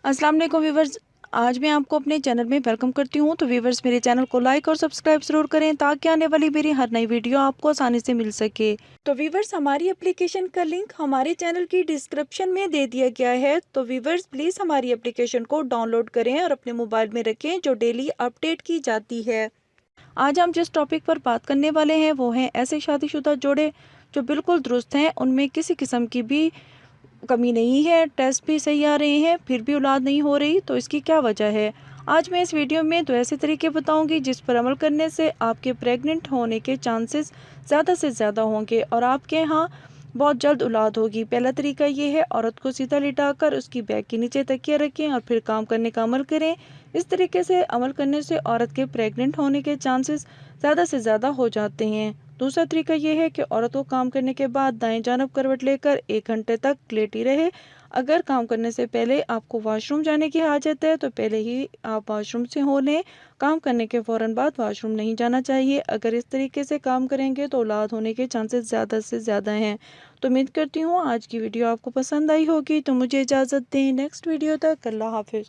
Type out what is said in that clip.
अस्सलाम वालेकुम व्यूवर्स। आज मैं आपको अपने चैनल में वेलकम करती हूँ। तो व्यूवर्स, मेरे चैनल को लाइक और सब्सक्राइब ज़रूर करें ताकि आने वाली मेरी हर नई वीडियो आपको आसानी से मिल सके। तो व्यूवर्स, हमारी एप्लीकेशन का लिंक हमारे चैनल की डिस्क्रिप्शन में दे दिया गया है। तो व्यूवर्स, प्लीज़ हमारी एप्लीकेशन को डाउनलोड करें और अपने मोबाइल में रखें, जो डेली अपडेट की जाती है। आज हम जिस टॉपिक पर बात करने वाले हैं वो हैं ऐसे शादीशुदा जोड़े जो बिल्कुल दुरुस्त हैं, उनमें किसी किस्म की भी कमी नहीं है, टेस्ट भी सही आ रहे हैं, फिर भी औलाद नहीं हो रही। तो इसकी क्या वजह है? आज मैं इस वीडियो में दो ऐसे तरीके बताऊंगी जिस पर अमल करने से आपके प्रेग्नेंट होने के चांसेस ज़्यादा से ज़्यादा होंगे और आपके यहाँ बहुत जल्द औलाद होगी। पहला तरीका ये है, औरत को सीधा लिटाकर उसकी बैक के नीचे तकिया रखें और फिर काम करने का अमल करें। इस तरीके से अमल करने से औरत के प्रेग्नेंट होने के चांसेस ज़्यादा से ज़्यादा हो जाते हैं। दूसरा तरीका यह है कि औरत को काम करने के बाद दाएं जानब करवट लेकर 1 घंटे तक लेटी रहे। अगर काम करने से पहले आपको वॉशरूम जाने की हाजत है तो पहले ही आप वॉशरूम से हो लें। काम करने के फ़ौरन बाद वॉशरूम नहीं जाना चाहिए। अगर इस तरीके से काम करेंगे तो औलाद होने के चांसेस ज़्यादा से ज़्यादा हैं। तो उम्मीद करती हूँ आज की वीडियो आपको पसंद आई होगी। तो मुझे इजाज़त दें, नेक्स्ट वीडियो तक अल्लाह हाफिज़।